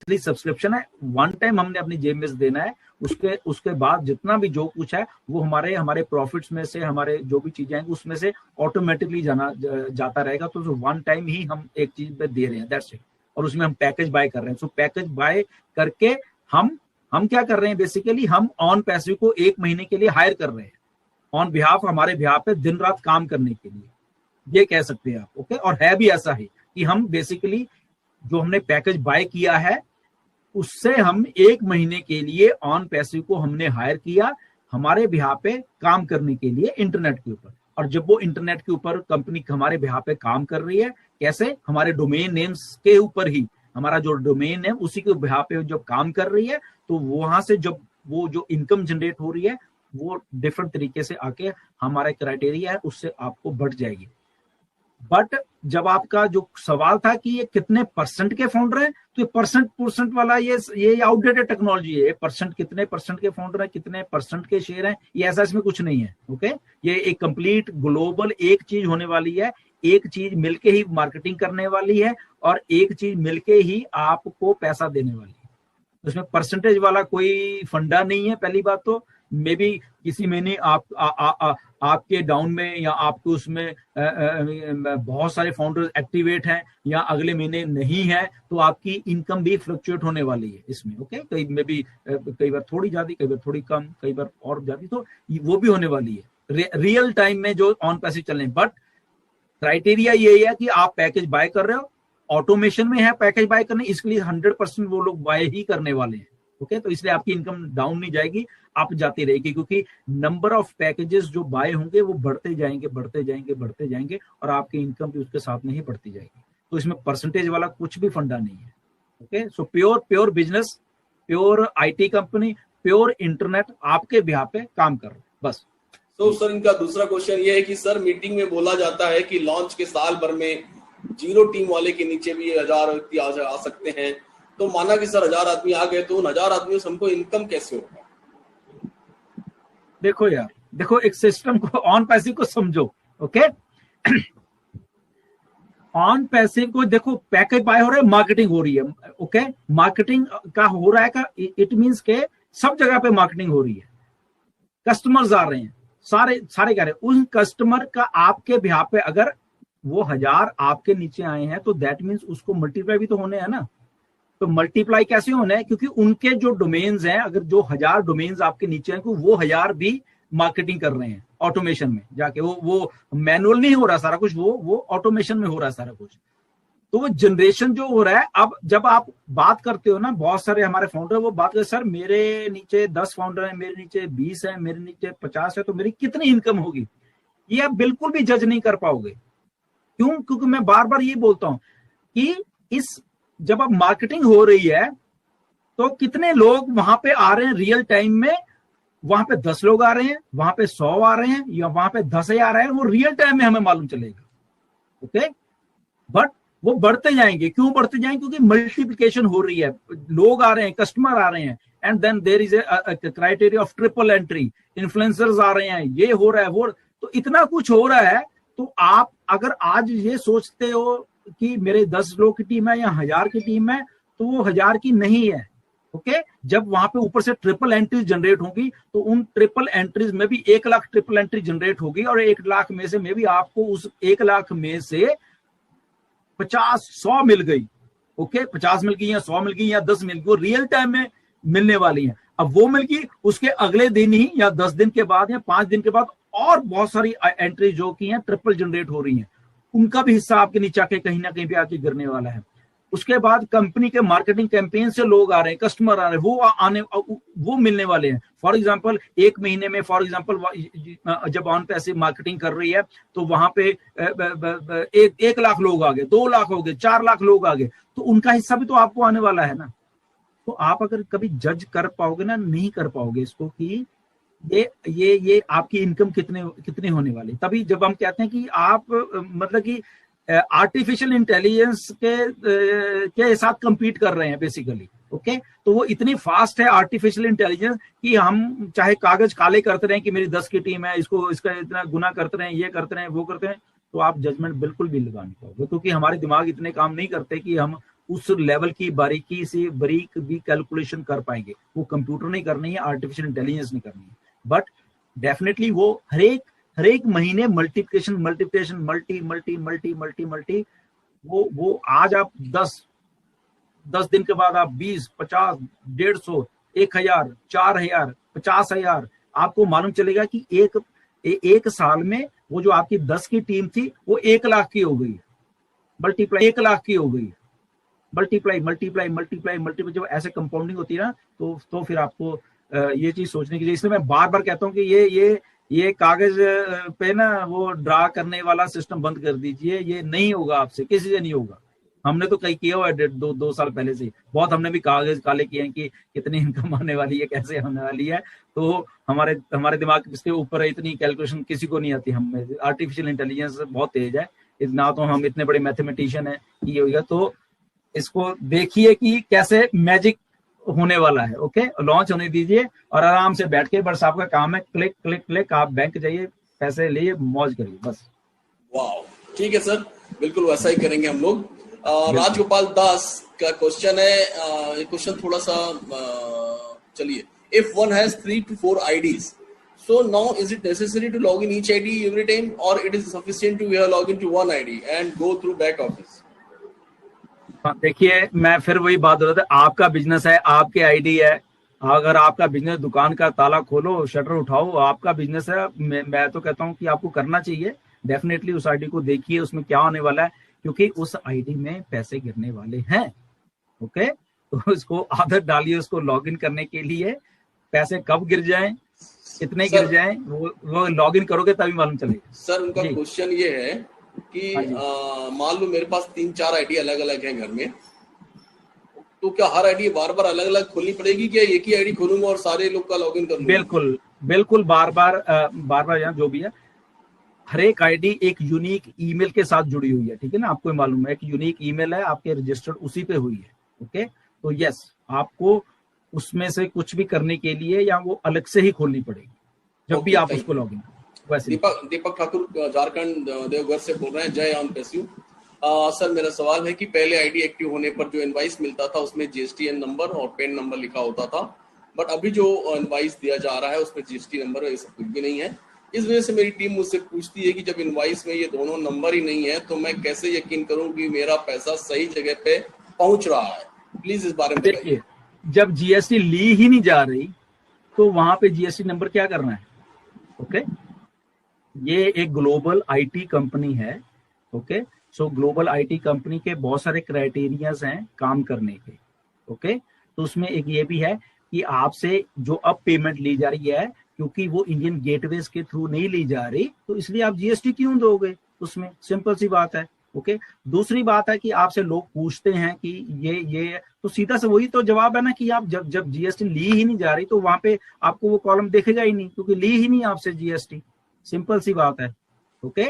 Monthly subscription है, one time हमने अपनी जेब में से देना है, उसके बाद जितना भी जो कुछ है वो हमारे प्रॉफिट्स में से, हमारे जो भी चीजें हैं उसमें से ऑटोमेटिकली जाता रहेगा। तो वन टाइम ही हम एक चीज पे दे रहे हैं, दैट्स इट। और उसमें हम पैकेज बाय कर रहे हैं। सो पैकेज बाय करके हम क्या कर रहे हैं, बेसिकली हम ऑन पैसिव को 1 महीने के लिए हायर कर रहे हैं, ऑन बिहाफ, हमारे बिहाफ पे दिन रात काम करने के लिए, ये कह सकते हैं आप। ओके, और है भी ऐसा ही कि हम बेसिकली जो हमने पैकेज बाय किया है उससे हम 1 महीने के लिए ऑन पैसिव को हमने हायर किया हमारे बिहाफ पे काम करने के लिए इंटरनेट के ऊपर। और जब वो इंटरनेट के ऊपर कंपनी हमारे बिहाफ पे काम कर रही है, कैसे, हमारे डोमेन नेम्स के ऊपर ही, हमारा जो डोमेन नेम उसी के बिहाफ पे जब काम कर रही है, तो वहां से जब वो जो इनकम जनरेट हो रही है वो डिफरेंट तरीके से आके हमारा क्राइटेरिया है उससे आपको बढ़ जाएगी। बट जब आपका जो सवाल था कि ये कितने परसेंट के फाउंडर हैं, तो ये परसेंट वाला ये आउटडेटेड टेक्नोलॉजी है। परसेंट, कितने परसेंट के फाउंडर हैं, कितने परसेंट के शेयर हैं, ये ऐसा इसमें कुछ नहीं है। ओके, ये एक कंप्लीट ग्लोबल एक चीज होने वाली है, एक चीज मिलके ही मार्केटिंग करने वाली है और एक चीज मिलके ही आपको पैसा देने वाली है। उसमें परसेंटेज वाला कोई फंडा नहीं है। पहली बात तो मे बी किसी महीने आपके डाउन में या आपके उसमें बहुत सारे फाउंडर्स एक्टिवेट हैं या अगले महीने नहीं है, तो आपकी इनकम भी फ्लक्चुएट होने वाली है इसमें। ओके, कई बार थोड़ी ज्यादा, कई बार थोड़ी कम, कई बार और ज्यादा, तो वो भी होने वाली है रियल टाइम में जो ऑन पैसिव चल रहे हैं। बट क्राइटेरिया यही है कि आप पैकेज बाय कर रहे हो, ऑटोमेशन में है पैकेज बाय करने, इसके लिए 100% वो लोग बाय ही करने वाले हैं। ओके, तो इसलिए आपकी इनकम डाउन नहीं जाएगी, आप जाती रहेगी, क्योंकि नंबर ऑफ पैकेजेस जो बाय होंगे वो बढ़ते जाएंगे और आपकी इनकम भी उसके साथ में ही बढ़ती जाएगी। तो इसमें परसेंटेज वाला कुछ भी फंडा नहीं है। Okay, so pure business, pure IT company, pure internet आपके बिहाफ पे काम कर रहे हैं, बस। तो सर इनका दूसरा क्वेश्चन ये है कि सर मीटिंग में बोला जाता है कि लॉन्च के साल भर में 0 टीम वाले के नीचे भी 1000 व्यक्ति आ सकते हैं। तो माना कि सर 1000 आदमी आ गए, तो उन 1000 आदमियों से हमको इनकम कैसे होगा? देखो यार, देखो एक सिस्टम को, ऑन पैसिव को समझो। ओके, ऑन पैसिव को देखो, पैकेज बाय हो रहा है, मार्केटिंग हो रही है। ओके, मार्केटिंग का हो रहा है का इट मींस के सब जगह पे मार्केटिंग हो रही है, कस्टमर्स आ रहे हैं, सारे कह रहे हैं। उन कस्टमर का आपके बिहाफ पे अगर वो 1000 आपके नीचे आए हैं तो दैट मींस उसको मल्टीप्लाई भी तो होने हैं ना। तो मल्टीप्लाई कैसे होना है, क्योंकि उनके जो डोमेन्स हैं, अगर जो 1000 डोमेन्स आपके नीचे हैं, तो वो 1000 भी मार्केटिंग कर रहे हैं ऑटोमेशन में जाके। वो मैनुअल नहीं हो रहा सारा कुछ, वो ऑटोमेशन में हो रहा है सारा कुछ। तो वो जनरेशन जो हो रहा है, अब जब आप बात करते हो ना, बहुत सारे हमारे फाउंडर वो बात करते, सर मेरे नीचे 10 फाउंडर हैं, मेरे नीचे 20 है, मेरे नीचे 50 है, तो मेरी कितनी इनकम होगी, ये आप बिल्कुल भी जज नहीं कर पाओगे। क्यों? क्योंकि मैं बार बार ये बोलता हूं कि जब अब मार्केटिंग हो रही है तो कितने लोग वहां पे आ रहे हैं रियल टाइम में, वहां पे 10 लोग आ रहे हैं, वहां पे 100 आ रहे हैं, या वहां पे 10,000 आ रहे हैं, वो रियल टाइम में हमें मालूम चलेगा। ओके, बट वो बढ़ते जाएंगे। क्यों बढ़ते जाएंगे? क्योंकि मल्टीप्लिकेशन हो रही है, लोग आ रहे हैं, कस्टमर आ रहे हैं, and then there is a criteria of triple entry, influencers आ रहे हैं, ये हो रहा है, वो, तो इतना कुछ हो रहा है। तो आप अगर आज ये सोचते हो कि मेरे 10 लोग की टीम है या 1000 की टीम है, तो वो 1000 की नहीं है। ओके, जब वहां पे ऊपर से ट्रिपल एंट्रीज जनरेट होगी, तो उन ट्रिपल एंट्रीज में भी 1 लाख ट्रिपल एंट्री जनरेट होगी, और 1 लाख में से भी आपको उस 1 लाख में से 50-100 मिल गई। ओके, 50 मिल गई या 100 मिल गई या 10 मिल गई, वो रियल टाइम में मिलने वाली है। अब वो मिल गई, उसके अगले दिन ही या 10 दिन के बाद या 5 दिन के बाद और बहुत सारी एंट्री जो की हैं ट्रिपल जनरेट हो रही हैं, उनका भी हिस्सा आपके नीचे आके कहीं ना कहीं पे आके गिरने वाला है। उसके बाद कंपनी के मार्केटिंग कैंपेन से लोग आ रहे हैं, कस्टमर आ रहे हैं, वो मिलने वाले हैं। फॉर एग्जांपल 1 महीने में, फॉर एग्जांपल जब ऑन पैसिव मार्केटिंग कर रही है, तो वहां पे 1 लाख लोग आ गए, 2 लाख हो गए, 4 लाख लोग आ गए, तो उनका हिस्सा भी तो आपको आने वाला है ना। तो आप अगर कभी जज कर पाओगे ना, नहीं कर पाओगे इसको कि ये आपकी इनकम कितने होने वाली। तभी जब हम कहते हैं कि आप मतलब कि आर्टिफिशियल इंटेलिजेंस के साथ compete कर रहे हैं बेसिकली। ओके, तो वो इतनी फास्ट है आर्टिफिशियल इंटेलिजेंस कि हम चाहे कागज काले करते रहे कि मेरी 10 की टीम है, इसका इतना गुना करते रहे, ये करते रहे, वो करते रहे, तो आप जजमेंट बिल्कुल भी लगा नहीं पाओगे, क्योंकि हमारे दिमाग इतने काम नहीं करते कि हम उस लेवल की बारीकी से बारीक भी कैलकुलेशन कर पाएंगे। वो कंप्यूटर नहीं करनी है, आर्टिफिशियल इंटेलिजेंस नहीं करनी है, बट डेफिनेटली वो हर एक महीने multiplication multiplication multi multi multi multi multi वो आज आप 10 दिन के बाद आप 20, 50, 150, 1000, 4000, 50,000, आपको मालूम चलेगा कि एक साल में वो जो आपकी 10 की टीम थी वो 1 लाख की हो गई, मल्टीप्लाई 1 लाख की हो गई, मल्टीप्लाई मल्टीप्लाई मल्टीप्लाई मल्टीप्लाई। जब ऐसे कंपाउंडिंग होती है ना तो फिर आपको ये चीज सोचने की, इसलिए मैं बार बार कहता हूँ कि ये कागज पे ना वो ड्रा करने वाला सिस्टम बंद कर दीजिए, ये नहीं होगा, आपसे किसी से नहीं होगा। हमने तो कई किया हुआ है 2 साल पहले से बहुत, हमने भी कागज काले किए हैं कि कितनी इनकम आने वाली है, कैसे होने वाली है। तो हमारे दिमाग इसके ऊपर इतनी कैलकुलेशन किसी को नहीं आती। हमें आर्टिफिशियल इंटेलिजेंस बहुत तेज है, ना तो हम इतने बड़े मैथमेटिशियन है ये होगा। तो इसको देखिए कि कैसे मैजिक होने वाला है। ओके, लॉन्च होने दीजिए और आराम से बैठ के, बस आपका काम है क्लिक क्लिक क्लिक, आप बैंक जाइए, पैसे लिए, मौज करिए बस। वाह, ठीक है सर, बिल्कुल वैसा ही करेंगे हम लोग। राजगोपाल दास का क्वेश्चन है, ये क्वेश्चन थोड़ा सा चलिए। If one has 3 to 4 IDs, so now is it necessary to log in each ID every time, or it is sufficient to log into one ID and go through back office? देखिए, मैं फिर वही बात हो रहा था, आपका business है, आपकी आईडी है। अगर आपका बिजनेस, दुकान का ताला खोलो, शटर उठाओ, आपका बिजनेस है। मैं तो कहता हूँ कि आपको करना चाहिए डेफिनेटली। उस आईडी को देखिए उसमें क्या होने वाला है, क्योंकि उस आईडी में पैसे गिरने वाले हैं। ओके, तो उसको आदत डालिए उसको लॉगिन करने के लिए। पैसे कब गिर जाएं, कितने गिर जाएं, वो लॉगिन करोगे तभी मालूम चलेगा। सर उनका क्वेश्चन ये है कि मान लो मेरे पास 3-4 आईडी अलग अलग है घर में, तो क्या हर आईडी बार बार अलग अलग खोलनी पड़ेगी, क्या एक ही आईडी खोलूंगा और सारे लोग का लॉगिन करूंगा? बिल्कुल बिल्कुल, बार बार यहाँ जो भी है, हर एक आईडी एक यूनिक ईमेल के साथ जुड़ी हुई है, ठीक है ना। आपको मालूम है, एक यूनिक ईमेल है आपके रजिस्टर्ड, उसी पे हुई है। ओके, तो यस, आपको उसमें से कुछ भी करने के लिए या वो अलग से ही खोलनी पड़ेगी जब भी आप उसको लॉगिन। दीपक ठाकुर झारखंड देवघर से बोल रहे हैं, जय ऑन पेस्यू। सर मेरा सवाल है कि पहले आईडी एक्टिव होने पर जो इनवाइस मिलता था उसमें जीएसटीएन नंबर और पेन नंबर लिखा होता था, बट अभी जो इनवाइस दिया जा रहा है उसमें जीएसटी नंबर ये सब कुछ भी नहीं है। इस वजह से मेरी टीम मुझसे पूछती है कि जब इनवाइस में ये दोनों नंबर ही नहीं है तो मैं कैसे यकीन करूं कि मेरा पैसा सही जगह पे पहुंच रहा है? प्लीज इस बारे में देखिए, जब जीएसटी ली ही नहीं जा रही तो वहां पे जीएसटी नंबर क्या करना है? ओके, ये एक ग्लोबल आईटी कंपनी है। Okay, so global IT company के बहुत सारे क्राइटेरियाज हैं काम करने के। ओके, तो उसमें एक ये भी है कि आपसे जो अब पेमेंट ली जा रही है, क्योंकि वो इंडियन गेटवेज के थ्रू नहीं ली जा रही, तो इसलिए आप जीएसटी क्यों दोगे उसमें? सिंपल सी बात है। ओके, दूसरी बात है कि आपसे लोग पूछते हैं कि ये तो सीधा से वही तो जवाब है ना कि आप जब जीएसटी ली ही नहीं जा रही तो वहां पे आपको वो कॉलम देखेगा ही नहीं, क्योंकि ली ही नहीं आपसे जीएसटी। सिंपल सी बात है। ओके,